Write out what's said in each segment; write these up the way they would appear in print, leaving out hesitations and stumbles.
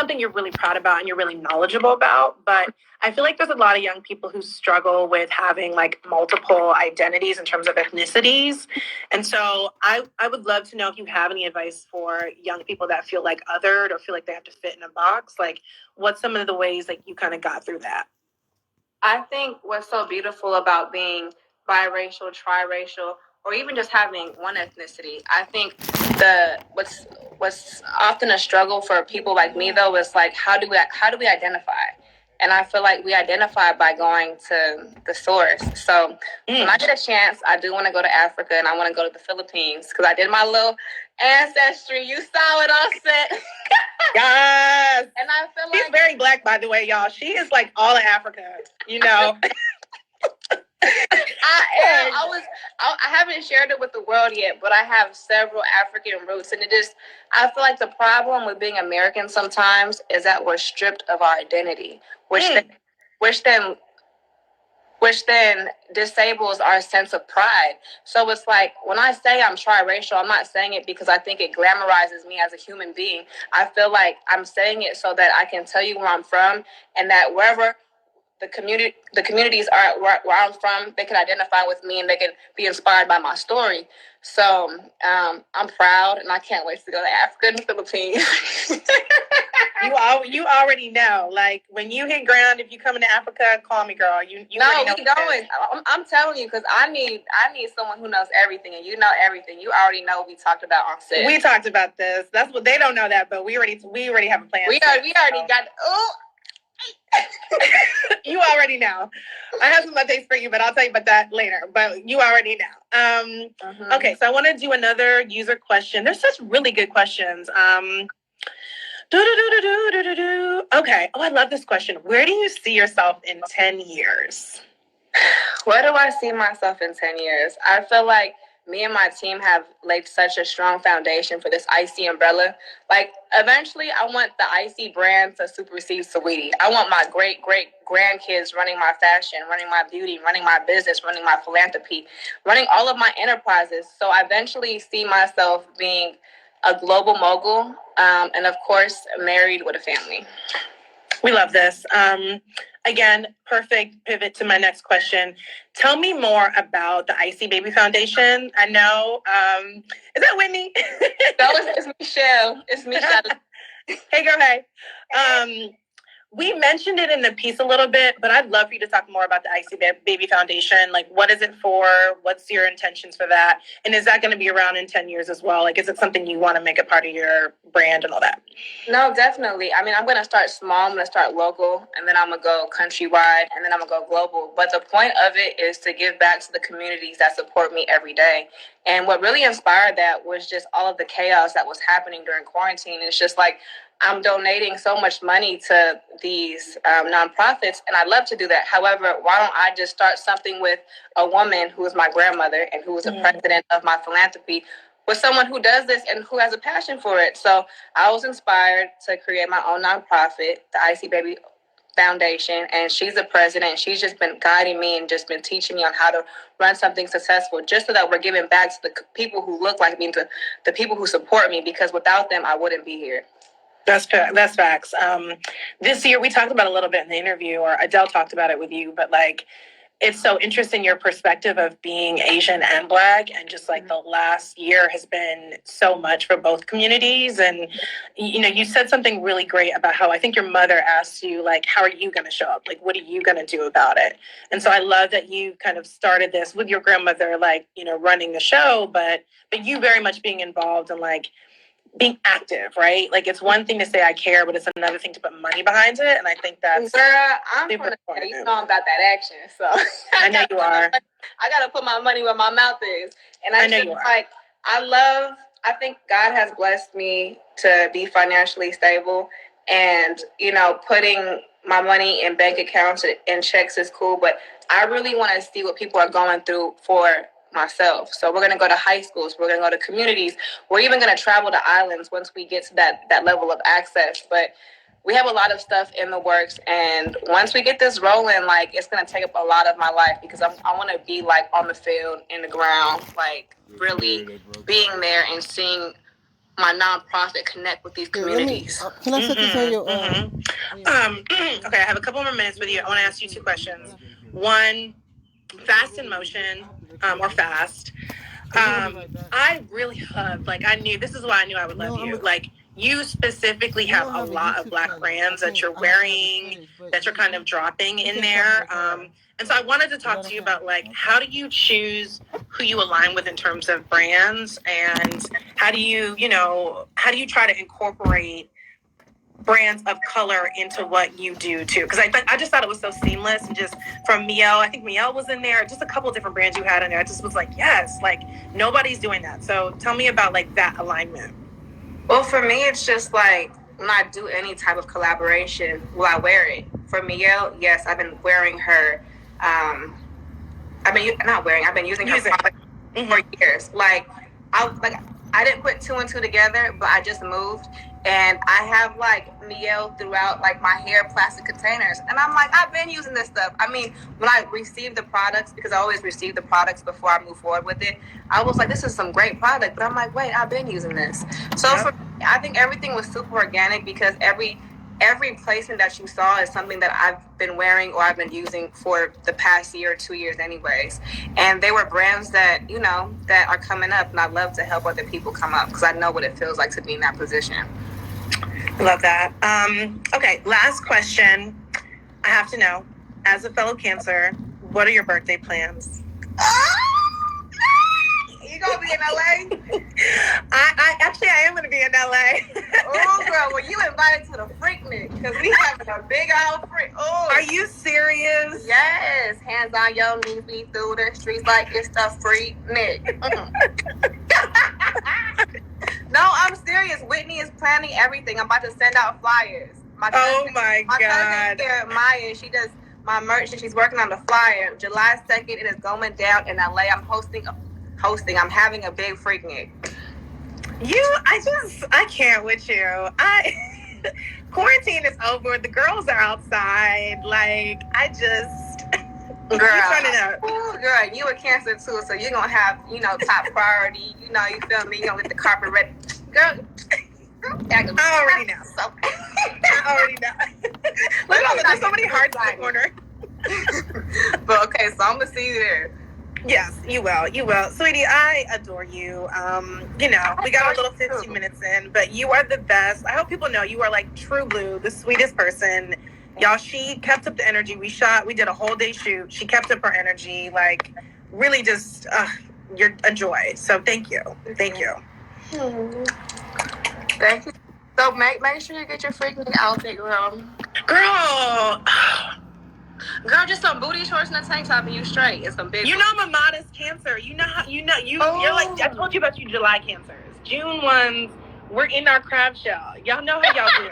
something you're really proud about and you're really knowledgeable about. But I feel like there's a lot of young people who struggle with having like multiple identities in terms of ethnicities. And so I would love to know if you have any advice for young people that feel like othered or feel like they have to fit in a box. Like, what's some of the ways that you kind of got through that? I think what's so beautiful about being biracial, triracial, or even just having one ethnicity, I think what's often a struggle for people like me though is like how do we identify? And I feel like we identify by going to the source. So when I get a chance, I do want to go to Africa and I want to go to the Philippines because I did my little ancestry. You saw it all set. Yes. And I feel like she's very Black, by the way, y'all. She is like all of Africa, you know. I haven't shared it with the world yet, but I have several African roots, and I feel like the problem with being American sometimes is that we're stripped of our identity, which then disables our sense of pride. So it's like when I say I'm triracial, I'm not saying it because I think it glamorizes me as a human being. I feel like I'm saying it so that I can tell you where I'm from, and that wherever the communities are where I'm from, they can identify with me and they can be inspired by my story. So I'm proud and I can't wait to go to Africa and the Philippines. You already know. Like when you hit ground, if you come into Africa, call me, girl. You no, we going. I'm telling you because I need someone who knows everything, and you know everything. You already know what we talked about on set. We talked about this. That's what they don't know that, but we already have a plan. We already got. Oh. You already know. I have some updates for you, but I'll tell you about that later. But you already know. Okay, so I want to do another user question. They're such really good questions. Okay. Oh, I love this question. Where do you see yourself in 10 years? Where do I see myself in 10 years? I feel like me and my team have laid such a strong foundation for this Icy umbrella. Like, eventually, I want the Icy brand to supersede Saweetie. I want my great-great-grandkids running my fashion, running my beauty, running my business, running my philanthropy, running all of my enterprises. So I eventually see myself being a global mogul, and of course, married with a family. We love this. Again, perfect pivot to my next question. Tell me more about the Icy Baby Foundation. I know. Is that Whitney? No, it's Michelle. It's Michelle. Hey, girl, hey. We mentioned it in the piece a little bit, but I'd love for you to talk more about the Icy Baby Foundation. Like, what is it for? What's your intentions for that? And is that going to be around in 10 years as well? Like, is it something you want to make a part of your brand and all that? No, definitely. I mean, I'm going to start small. I'm going to start local, and then I'm going to go countrywide, and then I'm going to go global. But the point of it is to give back to the communities that support me every day. And what really inspired that was just all of the chaos that was happening during quarantine. It's just like, I'm donating so much money to these nonprofits, and I'd love to do that. However, why don't I just start something with a woman who is my grandmother and who is the president of my philanthropy, with someone who does this and who has a passion for it. So I was inspired to create my own nonprofit, the Icy Baby Foundation, and she's the president. She's just been guiding me and just been teaching me on how to run something successful, just so that we're giving back to the people who look like me, to the people who support me, because without them, I wouldn't be here. That's facts. This year, we talked about it a little bit in the interview, or Adele talked about it with you, but like, it's so interesting your perspective of being Asian and Black, and just like the last year has been so much for both communities. And, you know, you said something really great about how I think your mother asked you, like, how are you going to show up? Like, what are you going to do about it? And so I love that you kind of started this with your grandmother, like, you know, running the show, but you very much being involved and like, being active, right? Like, it's one thing to say I care, but it's another thing to put money behind it. And I think that's I'm from the you know about that action, so I know you are. I gotta put my money where my mouth is, and I know you are. Like, I think God has blessed me to be financially stable, and you know, putting my money in bank accounts and checks is cool, but I really want to see what people are going through for myself. So we're going to go to high schools, we're going to go to communities, we're even going to travel to islands once we get to that level of access. But we have a lot of stuff in the works, and once we get this rolling, like, it's going to take up a lot of my life, because I want to be like on the field, in the ground, like really being there and seeing my nonprofit connect with these communities. Can I set this on your? Okay, I have a couple more minutes with you. I want to ask you two questions. One, fast in motion, or fast. I really love, like, I knew, this is why I knew I would love you. Like, you specifically have a lot of Black brands that you're wearing, that you're kind of dropping in there. And so I wanted to talk to you about, like, how do you choose who you align with in terms of brands, and how do you, how do you try to incorporate brands of color into what you do too? Because I just thought it was so seamless, and just from Miel, I think Miel was in there, just a couple different brands you had in there. I just was like, yes, like nobody's doing that. So tell me about like that alignment. Well, for me, it's just like when I do any type of collaboration, will I wear it? For Miel, yes, I've been wearing her. I've been using her product for years. I didn't put two and two together, but I just moved, and I have like Miel throughout like my hair plastic containers, and I'm like, I've been using this stuff. I mean, when I received the products, because I always receive the products before I move forward with it, I was like, this is some great product, but I'm like, wait, I've been using this. So for me, I think everything was super organic, because every placement that you saw is something that I've been wearing or I've been using for the past year or 2 years anyways. And they were brands that, that are coming up, and I love to help other people come up, because I know what it feels like to be in that position. Love that. Okay, last question. I have to know, as a fellow Cancer, what are your birthday plans? You gonna be in LA? I am gonna be in LA. Oh, girl, well, you invited to the Freaknik, because we having a big old freak. Oh, are you serious? Yes, hands on your knees, be through the streets like it's the Freaknik. No, I'm serious. Whitney is planning everything. I'm about to send out flyers. My cousin here, Maya, she does my merch, and she's working on the flyer. July 2nd, it is going down in LA. I'm I'm having a big Freaknik. I can't with you. Quarantine is over. The girls are outside. Like, girl, girl, you a Cancer too, so you're gonna have, top priority. You feel me? You're gonna get the carpet ready. Girl, I already know. I already know. There's so many hearts in the corner. But okay, so I'm gonna see you there. Yes, you will. You will. Sweetie, I adore you. We got a little 15 minutes in, but you are the best. I hope people know you are like true blue, the sweetest person. Y'all, she kept up the energy. We did a whole day shoot. She kept up her energy. Like, really just, you're a joy. So thank you. Thank you. Thank you. So make sure you get your freaking outfit, girl. Girl, just some booty shorts and a tank top and you straight. It's some big. I'm a modest Cancer. You're like, I told you about you July Cancers. June ones, we're in our crab shell. Y'all know how y'all do.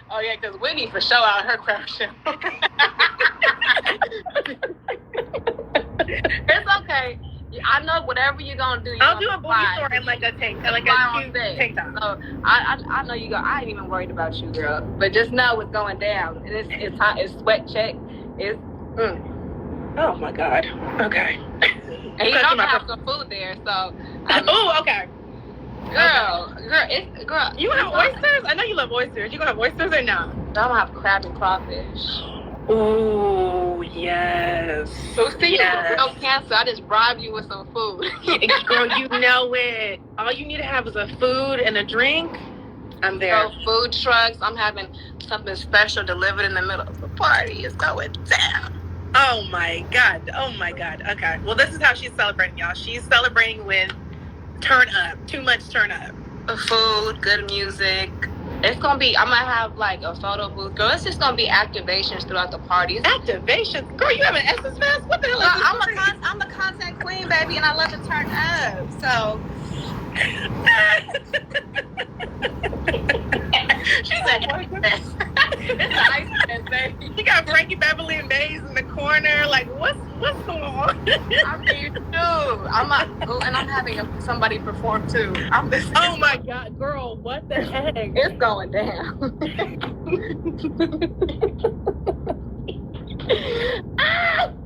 Oh yeah, because Whitney for sure out her crab shell. It's okay. I know whatever you're gonna do. I'll do a booty short and like a cute tank top. So I know you go. I ain't even worried about you, girl. But just know it's going down. It's hot. It's sweat check. It's. Oh my God. Okay. And you know I'm gonna have some food there, so. Okay. Girl. You have oysters? I know you love oysters. You gonna have oysters or not? I'm gonna have crab and crawfish. Oh yes. So see, yes. No Cancer. I just bribe you with some food. Girl, you know it. All you need to have is a food and a drink. I'm there. So food trucks. I'm having something special delivered in the middle of the party. It's going down. Oh my God. Okay. Well, this is how she's celebrating, y'all. She's celebrating with turn up. Too much turn up. Food, good music. It's gonna be. I'm gonna have like a photo booth, girl. It's just gonna be activations throughout the parties. Activations, girl. You have an Essence Fest? What the hell is this? I'm a content queen, baby, and I love to turn up. So. She said, "It's an ice fest, baby." She got Frankie Beverly and Maze in the corner. Like, what's going on? I mean, dude, and I'm having somebody perform too. Oh my God, girl, what the heck? It's going down.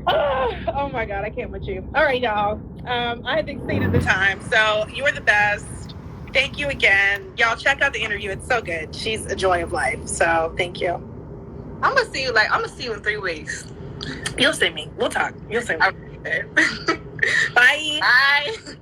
Oh my God, I can't with you. All right, y'all. I have exceeded the time, so you are the best. Thank you again. Y'all check out the interview. It's so good. She's a joy of life. So thank you. I'm gonna see you in 3 weeks. You'll see me. We'll talk. You'll see me. Okay. Bye. Bye.